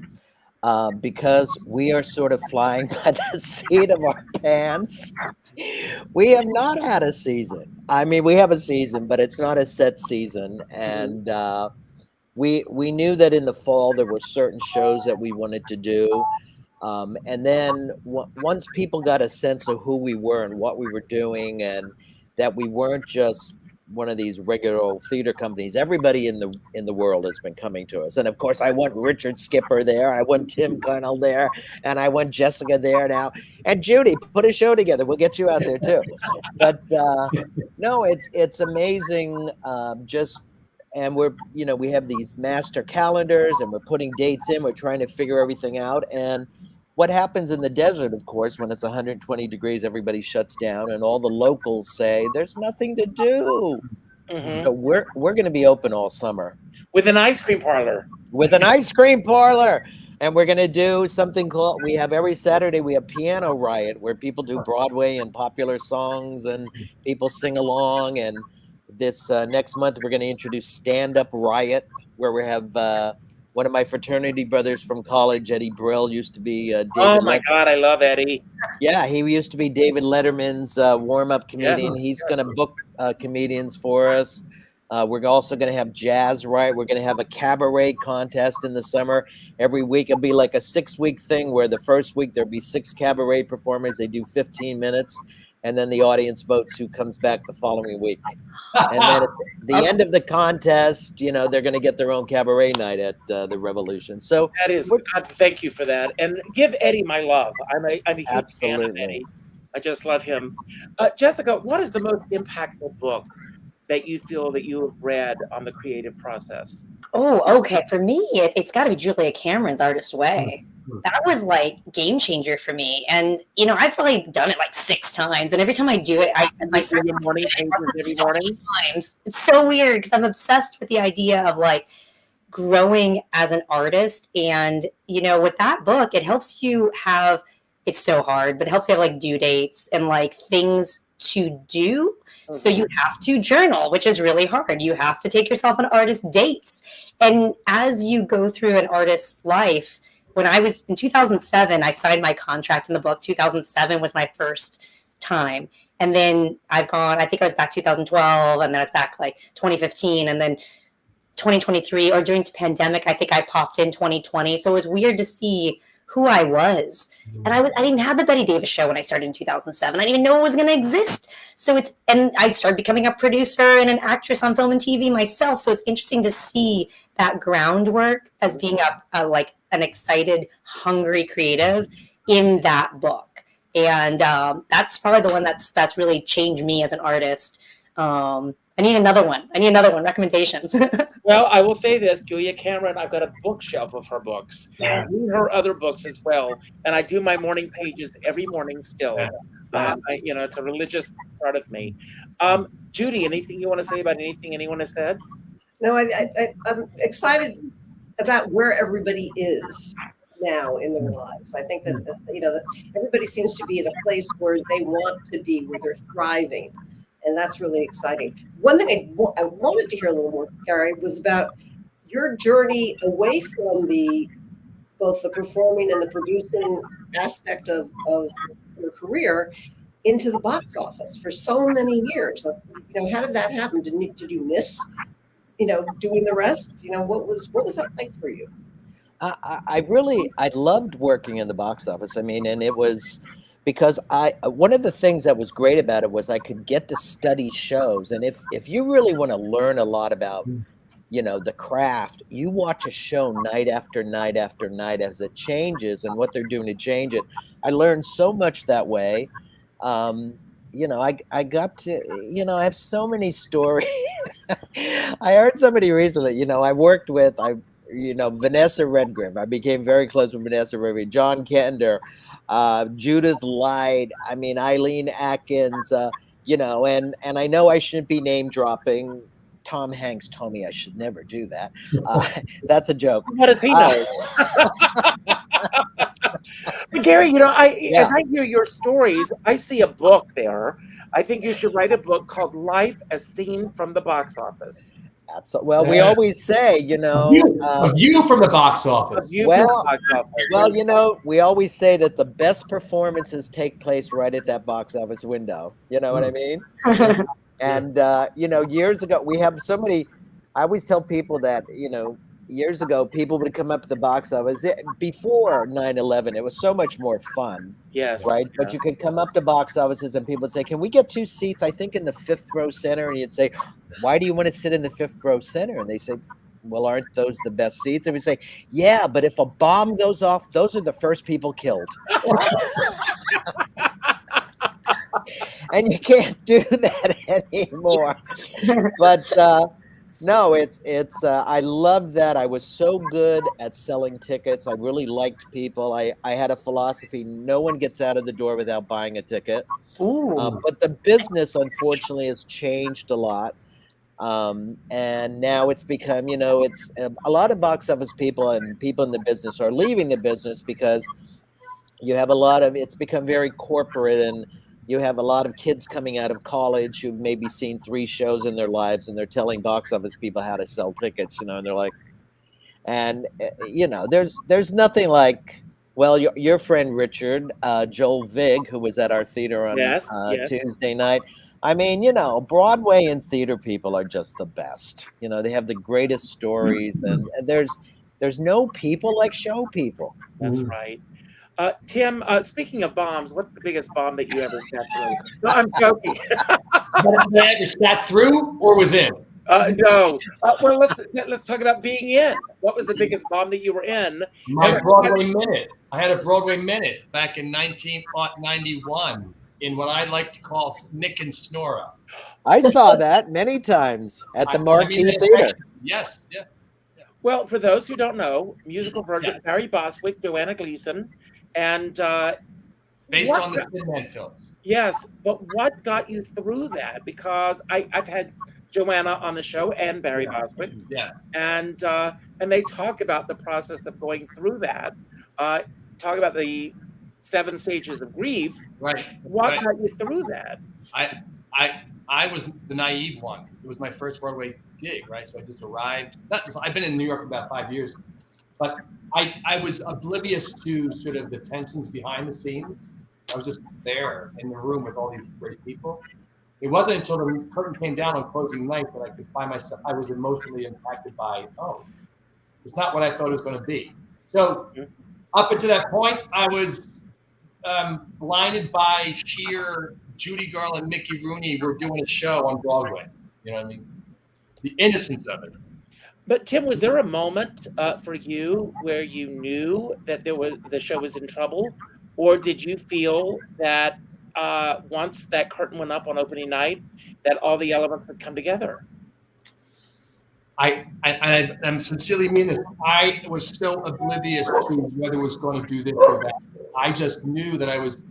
because we are sort of flying by the seat of our pants. We have not had a season. I mean, we have a season, but it's not a set season. And we knew that in the fall there were certain shows that we wanted to do. And then once people got a sense of who we were and what we were doing, and that we weren't just one of these regular theater companies, everybody in the world has been coming to us. And of course, I want Richard Skipper there, I want Tim Connell there, and I want Jessica there now. And Judi, put a show together. We'll get you out there too. But no, it's amazing. And we're, we have these master calendars and we're putting dates in, we're trying to figure everything out. And what happens in the desert, of course, when it's 120 degrees, everybody shuts down and all the locals say, there's nothing to do. Mhm. So we're going to be open all summer With an ice cream parlor. with an ice cream parlor. And we're going to do something called, we have every Saturday, we have Piano Riot, where people do Broadway and popular songs and people sing along. And this next month, we're going to introduce Stand Up Riot, where we have one of my fraternity brothers from college, Eddie Brill, used to be Oh David my God, I love Eddie. Yeah, he used to be David Letterman's warm-up comedian. He's going to book comedians for us. We're also going to have Jazz Riot. We're going to have a cabaret contest in the summer. Every week it'll be like a 6-week thing where the first week there'll be 6 cabaret performers. They do 15 minutes, and then the audience votes who comes back the following week. And then at the end of the contest, you know, they're going to get their own cabaret night at the Revolution. So That is, God, thank you for that. And give Eddie my love. I'm a huge fan of Absolutely. Eddie. I just love him. Jessica, what is the most impactful book that you feel that you have read on the creative process? Oh, okay. For me, it's got to be Julia Cameron's Artist Way. That was like game changer for me. And, you know, I've probably done it like 6 times. And every time I do it, my Do your morning pages every so many morning? times. It's so weird because I'm obsessed with the idea of like growing as an artist. And, you know, with that book, it helps you have, it's so hard, but it helps you have like due dates and like things to do. So you have to journal, which is really hard. You have to take yourself on artist dates. And as you go through an artist's life, when I was in 2007, I signed my contract in the book. 2007 was my first time. And then I've gone, I think I was back 2012, and then I was back like 2015, and then 2023, or during the pandemic, I think I popped in 2020. So it was weird to see who I was. And I didn't have the Betty Davis show when I started in 2007. I didn't even know it was going to exist. So and I started becoming a producer and an actress on film and TV myself. So it's interesting to see that groundwork as being like an excited, hungry creative in that book. And that's probably the one that's really changed me as an artist. I need another one. Recommendations. Well, I will say this, Julia Cameron, I've got a bookshelf of her books. I read her other books as well. And I do my morning pages every morning still. You know, it's a religious part of me. Judi, anything you want to say about anything anyone has said? No, I'm excited about where everybody is now in their lives. I think that, you know, that everybody seems to be at a place where they want to be, where they're thriving. And that's really exciting. One thing I wanted to hear a little more, Gary, was about your journey away from both the performing and the producing aspect of your career into the box office for so many years. You know, how did that happen? Did you miss, you know, doing the rest? You know, what was that like for you? I loved working in the box office. I mean, and it was because one of the things that was great about it was I could get to study shows. And if you really want to learn a lot about, you know, the craft, you watch a show night after night after night as it changes and what they're doing to change it. I learned so much that way. You know, I got to, you know, I have so many stories. I heard somebody recently, you know, I worked with, Vanessa Redgrave. I became very close with Vanessa Redgrave, John Kender, Judith Light, I mean, Eileen Atkins, you know, and I know I shouldn't be name dropping. Tom Hanks told me I should never do that. That's a joke. What does he know? But Gary, you know, as I hear your stories, I see a book there. I think you should write a book called Life as Seen from the Box Office. Absolutely. Well, we always say, you know, view from the box office. Well, you know, we always say that the best performances take place right at that box office window. You know what I mean? And, you know, years ago, we have so many, I always tell people that, you know, years ago, people would come up to the box office before 9/11. It was so much more fun. Yes. Right. But you could come up to box offices and people would say, can we get 2 seats? I think in the 5th row center. And you'd say, why do you want to sit in the 5th row center? And they say, well, aren't those the best seats? And we say, yeah, but if a bomb goes off, those are the first people killed. And you can't do that anymore. But no, it's I love that. I was so good at selling tickets. I really liked people. I had a philosophy: no one gets out of the door without buying a ticket. But the business, unfortunately, has changed a lot. And now it's become, it's a lot of box office people and people in the business are leaving the business because you have it's become very corporate, and you have a lot of kids coming out of college who've maybe seen 3 shows in their lives, and they're telling box office people how to sell tickets, and they're like, and there's nothing like, well, your friend Richard, Joel Vig, who was at our theater on Yes, yes. Tuesday night. I mean, Broadway and theater people are just the best. They have the greatest stories, and there's no people like show people. That's right. Tim, speaking of bombs, what's the biggest bomb that you ever sat through? No, I'm joking. That I ever sat through or was in? No. Well, let's talk about being in. What was the biggest bomb that you were in? My Broadway minute. I had a Broadway minute back in 1991 in what I like to call Nick and Snora. I saw that many times at the Marquee Theater. Yes, yeah. Well, for those who don't know, musical version, Barry Bostwick, Joanna Gleason, and based on the Thin Man films. Yes, but what got you through that? Because I've had Joanna on the show and Barry Bostwick, and they talk about the process of going through that. Talk about the 7 stages of grief. Right. What got you through that? I was the naive one. It was my first Broadway gig, right? So I just arrived. I've been in New York about 5 years, but I was oblivious to sort of the tensions behind the scenes. I was just there in the room with all these great people. It wasn't until the curtain came down on closing night that I could find myself. I was emotionally impacted by, it's not what I thought it was going to be. So up until that point, I was blinded by sheer Judi and Mickey Rooney were doing a show on Broadway. You know what I mean? The innocence of it. But Tim, was there a moment for you where you knew that the show was in trouble, or did you feel that once that curtain went up on opening night, that all the elements would come together? I'm sincerely mean this. I was so oblivious to whether it was going to do this or that. I just knew that I was,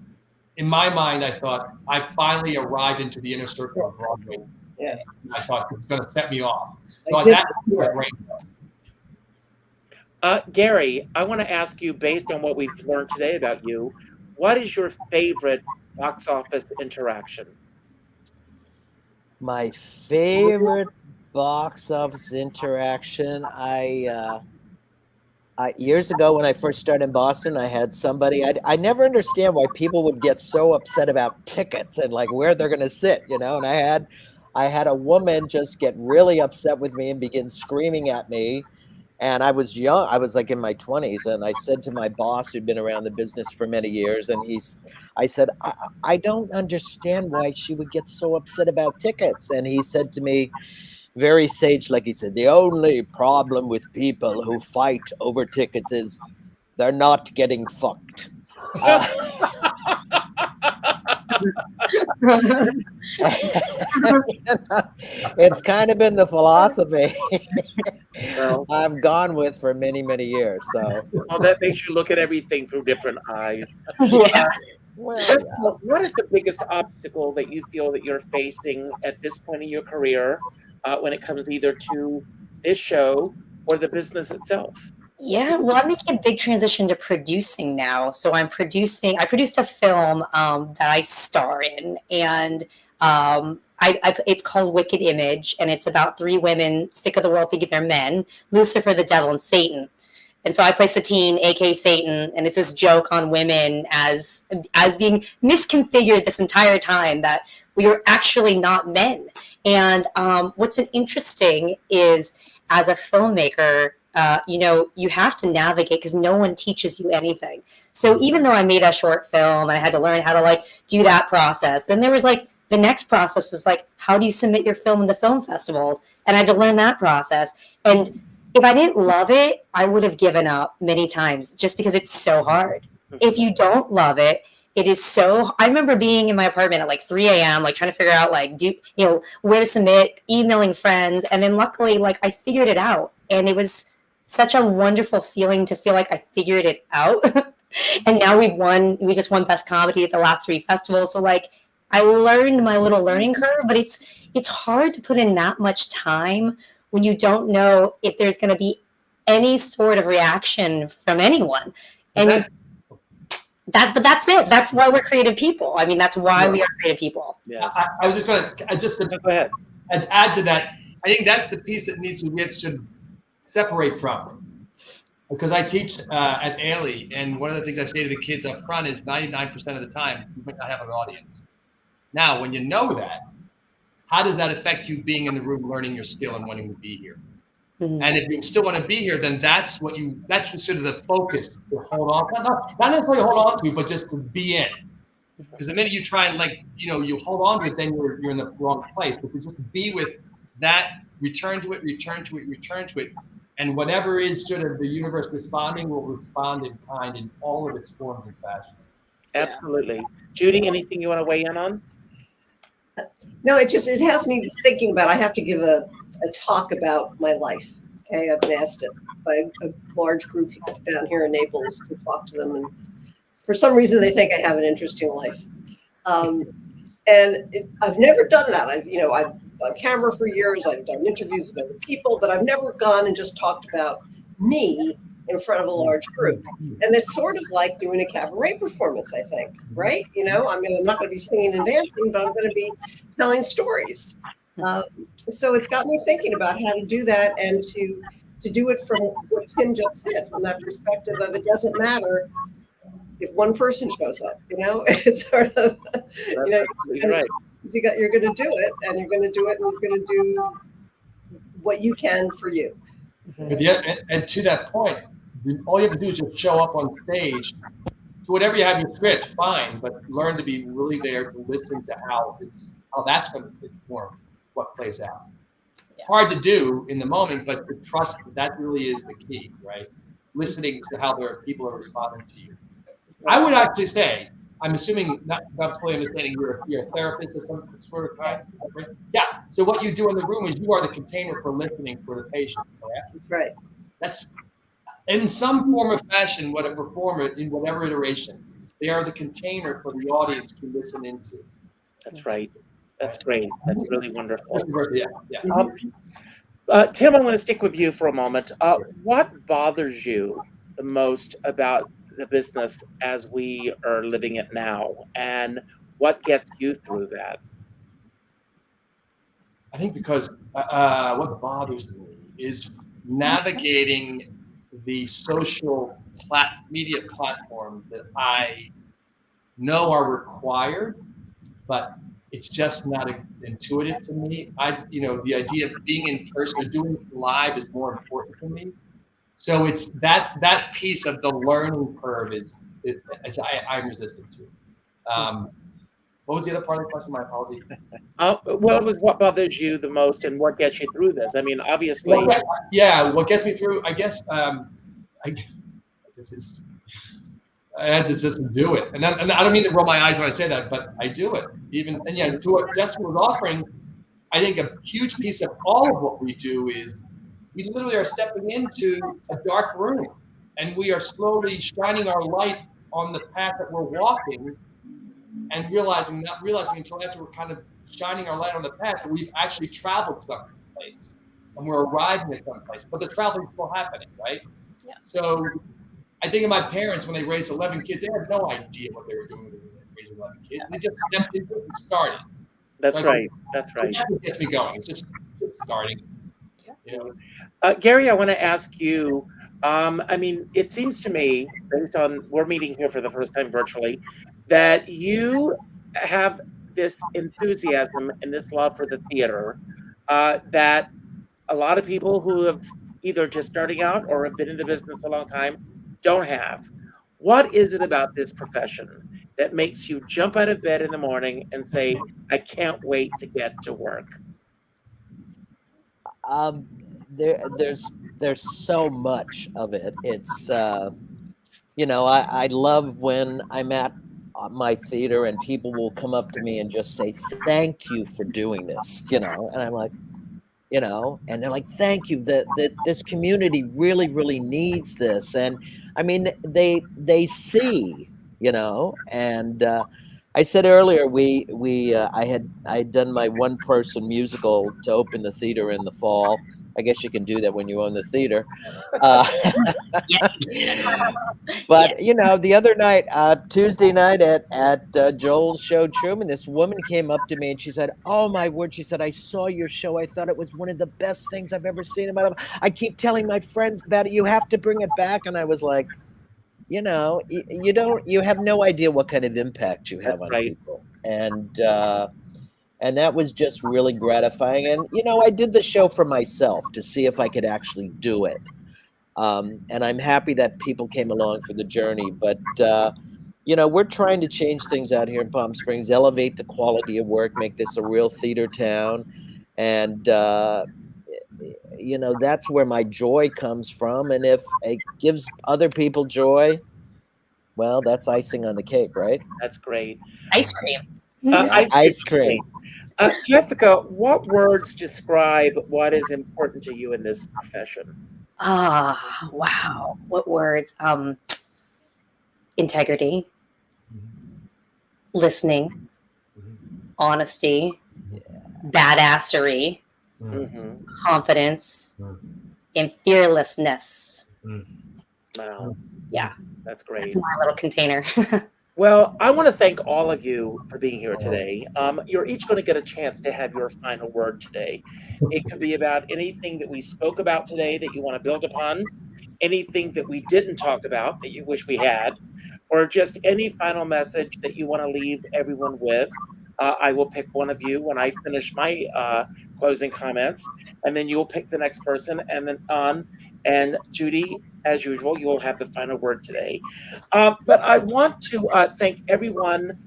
in my mind, I thought I finally arrived into the inner circle of Broadway. Yeah. I thought it's going to set me off. So that's what my brain was. Gary, I want to ask you, based on what we've learned today about you, what is your favorite box office interaction? My favorite box office interaction, I years ago when I first started in Boston, I had somebody, I never understand why people would get so upset about tickets and like where they're going to sit, and I had a woman just get really upset with me and begin screaming at me. And I was young. I was like in my 20s. And I said to my boss, who'd been around the business for many years, and I said, I don't understand why she would get so upset about tickets. And he said to me, very sage, like he said, the only problem with people who fight over tickets is they're not getting fucked. It's kind of been the philosophy I've gone with for many, many years. So that makes you look at everything through different eyes. What is the biggest obstacle that you feel that you're facing at this point in your career when it comes either to this show or the business itself? Yeah, well, I'm making a big transition to producing now. So I produced a film that I star in, and it's called Wicked Image, and it's about 3 women sick of the world thinking they're men, Lucifer, the devil, and Satan. And so I play Satine, aka Satan, and it's this joke on women as being misconfigured this entire time, that we are actually not men. And what's been interesting is, as a filmmaker, you have to navigate because no one teaches you anything. So even though I made a short film and I had to learn how to do that process, then there was the next process was how do you submit your film into film festivals? And I had to learn that process. And if I didn't love it, I would have given up many times just because it's so hard. If you don't love it, it is so. I remember being in my apartment at 3 a.m., trying to figure out where to submit, emailing friends, and then luckily I figured it out, and it was such a wonderful feeling to feel like I figured it out. And now we just won Best Comedy at the last 3 festivals. So I learned my little learning curve, but it's hard to put in that much time when you don't know if there's going to be any sort of reaction from anyone. And that's it. That's why we're creative people. I mean, that's why we are creative people. Yes. I was just going to Go ahead. add to that. I think that's the piece that we should separate from. Because I teach at Ailey, and one of the things I say to the kids up front is 99% of the time, you might not have an audience. Now, when you know that, how does that affect you being in the room, learning your skill and wanting to be here? And if you still want to be here, then that's sort of the focus to hold on, not necessarily hold on to, but just to be in. Because the minute you try and you hold on to it, then you're in the wrong place. But to just be with that, return to it, and whatever is sort of the universe responding will respond in kind in all of its forms and fashions. Absolutely. Judi, anything you want to weigh in on? No, it has me thinking about, I have to give a talk about my life. Okay, I've been asked it by a large group down here in Naples to talk to them, and for some reason they think I have an interesting life. I've never done that. I've on camera for years. I've done interviews with other people, but I've never gone and just talked about me in front of a large group. And it's sort of like doing a cabaret performance, I think, right? I'm not going to be singing and dancing, but I'm going to be telling stories. So it's got me thinking about how to do that, and to do it from what Tim just said, from that perspective of it doesn't matter if one person shows up, it's sort of, Right. You're going to do it, and you're going to do it, and you're going to do what you can for you. But and to that point, all you have to do is just show up on stage. So whatever you have in your script, fine, but learn to be really there to listen to how that's going to inform what plays out. Yeah. Hard to do in the moment, but to trust that really is the key, right? Listening to how people are responding to you. I would actually say, I'm assuming, not fully understanding, you're a therapist of some sort of kind, right? Yeah. So what you do in the room is you are the container for listening for the patient. Correct? Right. That's in some form or fashion, whatever form, in whatever iteration, they are the container for the audience to listen into. That's right. That's great. That's really wonderful. Yeah. Tim, I'm going to stick with you for a moment. What bothers you the most about the business as we are living it now, and what gets you through that? I think because what bothers me is navigating the social media platforms that I know are required, but it's just not intuitive to me. The idea of being in person or doing it live is more important to me. So it's that piece of the learning curve I'm resistant to. What was the other part of the question? My apologies. Well, it was what bothers you the most and what gets you through this. I mean, obviously. What gets me through, I guess, I had to just do it. And I don't mean to roll my eyes when I say that, but I do it. To what Jessica was offering, I think a huge piece of all of what we do is we literally are stepping into a dark room, and we are slowly shining our light on the path that we're walking, and not realizing until after we're kind of shining our light on the path that we've actually traveled someplace and we're arriving at someplace, but the traveling is still happening, right? Yeah. So I think of my parents when they raised 11 kids, they had no idea what they were doing when they raised 11 kids. They just stepped into it and started. That's right. That's right. So that's what gets me going. It's just starting. Gary, I want to ask you, it seems to me, based on, we're meeting here for the first time virtually, that you have this enthusiasm and this love for the theater that a lot of people who have either just starting out or have been in the business a long time don't have. What is it about this profession that makes you jump out of bed in the morning and say, I can't wait to get to work? There's so much of it. It's I love when I'm at my theater and people will come up to me and just say, thank you for doing this, and I'm like, and they're like, thank you, that this community really, really needs this. And I mean, they see, and I said earlier I had done my one person musical to open the theater in the fall. I guess you can do that when you own the theater. But you know, the other night, Tuesday night at Joel's show Truman, this woman came up to me and she said, "Oh my word!" She said, "I saw your show. I thought it was one of the best things I've ever seen in my life. I keep telling my friends about it. You have to bring it back." And I was like, you know, you have no idea what kind of impact you have That's on right. people, and that was just really gratifying. And you know, I did the show for myself to see if I could actually do it. And I'm happy that people came along for the journey. But you know, we're trying to change things out here in Palm Springs, elevate the quality of work, make this a real theater town, and you know, that's where my joy comes from. And if it gives other people joy, well, that's icing on the cake, right? That's great. Ice cream. Yeah, ice cream. Jessica, what words describe what is important to you in this profession? Ah, wow. What words? Integrity, listening, honesty, badassery, Mhm. confidence, and fearlessness. Wow, Yeah, that's that's great. my little container. Well, I want to thank all of you for being here today. You're each going to get a chance to have your final word today. It could be about anything that we spoke about today that you want to build upon, anything that we didn't talk about that you wish we had, or just any final message that you want to leave everyone with. I will pick one of you when I finish my closing comments, and then you'll pick the next person, and then on. And Judi, as usual, you will have the final word today. But I want to thank everyone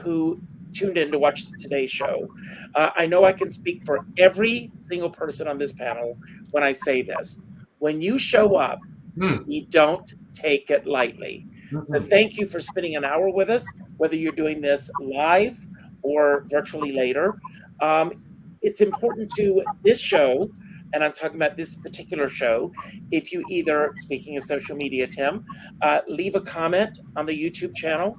who tuned in to watch today's show. I know I can speak for every single person on this panel when I say this. When you show up, you don't take it lightly. So thank you for spending an hour with us, whether you're doing this live or virtually later. It's important to this show, and I'm talking about this particular show, if you either, speaking of social media, Tim, leave a comment on the YouTube channel,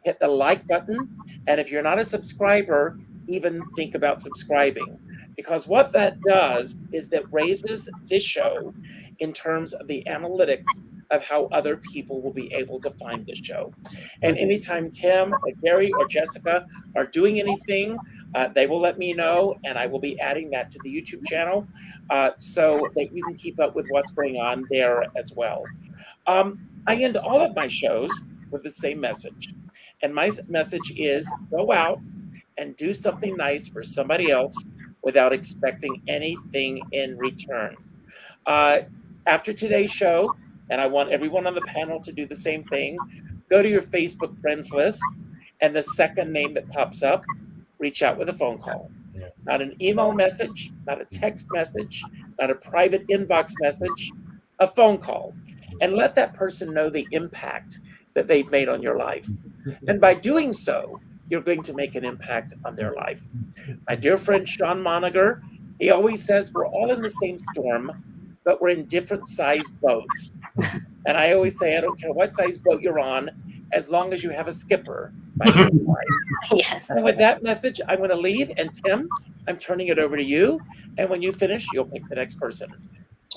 hit the like button, and if you're not a subscriber, even think about subscribing. Because what that does is that raises this show in terms of the analytics of how other people will be able to find this show. And anytime Tim or Gary or Jessica are doing anything, they will let me know, and I will be adding that to the YouTube channel so that you can keep up with what's going on there as well. I end all of my shows with the same message. And my message is go out and do something nice for somebody else without expecting anything in return. After today's show, and I want everyone on the panel to do the same thing, go to your Facebook friends list, and the second name that pops up, reach out with a phone call. Not an email message, not a text message, not a private inbox message, a phone call. And let that person know the impact that they've made on your life. And by doing so, you're going to make an impact on their life. My dear friend Sean Moniger, he always says we're all in the same storm, but we're in different sized boats. And I always say, I don't care what size boat you're on, as long as you have a skipper by your side. Yes. And with that message, I'm going to leave. And Tim, I'm turning it over to you. And when you finish, you'll pick the next person.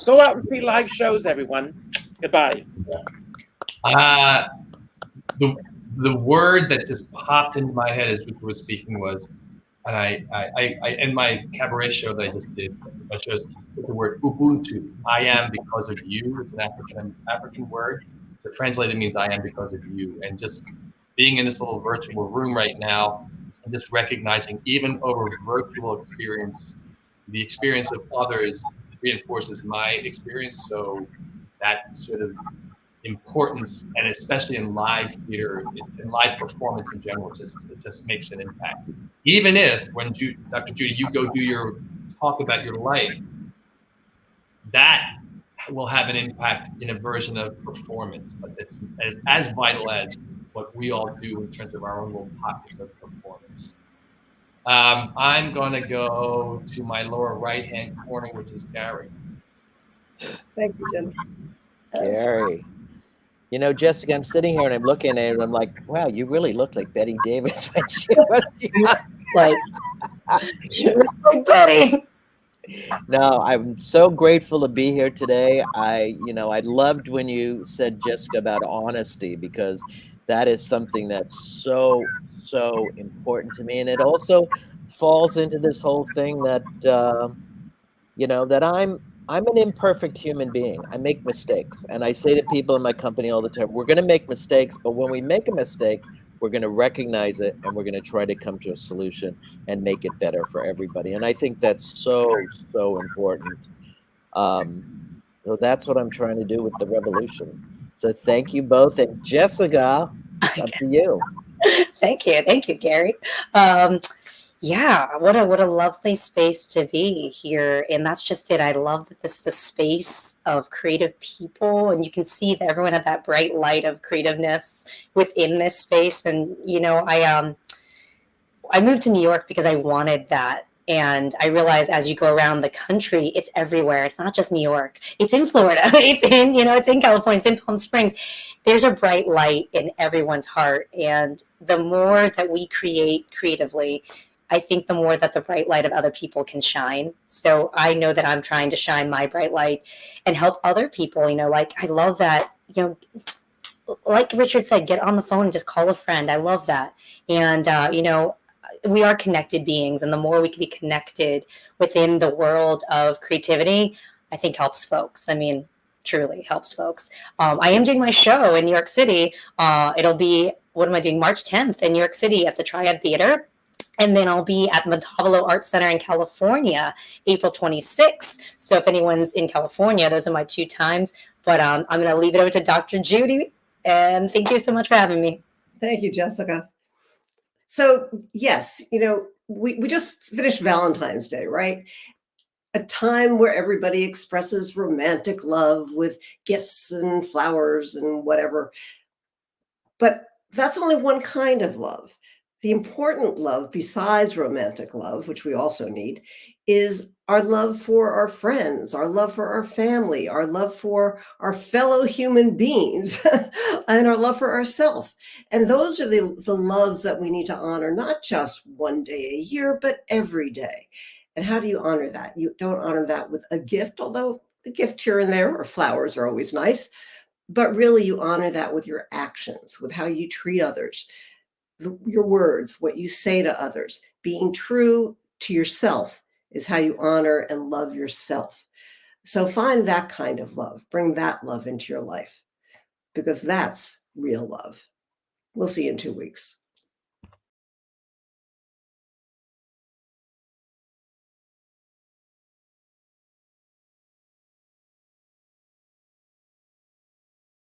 Go out and see live shows, everyone. Goodbye. The word that just popped into my head as we were speaking was, and I in my cabaret show that I just did, my shows, with the word Ubuntu. I am because of you. It's an African word. So translated means I am because of you. And just being in this little virtual room right now, and just recognizing even over virtual experience, the experience of others reinforces my experience. So that sort of importance, and especially in live theater, in live performance in general, it just makes an impact. Even if when Dr. Judi, you go do your talk about your life, that will have an impact in a version of performance, but it's as vital as what we all do in terms of our own little pockets of performance. I'm going to go to my lower right-hand corner, which is Gary. Thank you, Jim. Gary. You know, Jessica, I'm sitting here and I'm looking at it and I'm like, wow, you really look like Betty Davis when she was young. Like, she looks like Betty. No, I'm so grateful to be here today. I loved when you said, Jessica, about honesty, because that is something that's so important to me. And it also falls into this whole thing that, that I'm an imperfect human being. I make mistakes. And I say to people in my company all the time, we're going to make mistakes, but when we make a mistake, we're going to recognize it and we're going to try to come to a solution and make it better for everybody. And I think that's so important. So that's what I'm trying to do with the revolution. So thank you both. And Jessica, it's up to you. Thank you, Gary. Yeah, what a lovely space to be here, and that's just it. I love that this is a space of creative people, and you can see that everyone had that bright light of creativeness within this space. And I moved to New York because I wanted that. And I realized as you go around the country, it's everywhere. It's not just New York. It's in Florida. It's in California. It's in Palm Springs. There's a bright light in everyone's heart. And the more that we create creatively, I think the more that the bright light of other people can shine. So I know that I'm trying to shine my bright light and help other people. I love that, like Richard said, get on the phone and just call a friend. I love that. And, we are connected beings, and the more we can be connected within the world of creativity, I think helps folks. I mean, truly helps folks. I am doing my show in New York City. It'll be, March 10th in New York City at the Triad Theater. And then I'll be at Montalvo Art Center in California, April 26th. So if anyone's in California, those are my 2 times. But I'm going to leave it over to Dr. Judi. And thank you so much for having me. Thank you, Jessica. So yes, we just finished Valentine's Day, right? A time where everybody expresses romantic love with gifts and flowers and whatever. But that's only one kind of love. The important love, besides romantic love, which we also need, is our love for our friends, our love for our family, our love for our fellow human beings, and our love for ourselves. And those are the loves that we need to honor, not just one day a year, but every day. And how do you honor that? You don't honor that with a gift, although a gift here and there or flowers are always nice. But really, you honor that with your actions, with how you treat others, your words, what you say to others. Being true to yourself is how you honor and love yourself. So find that kind of love. Bring that love into your life, because that's real love. We'll see you in 2 weeks.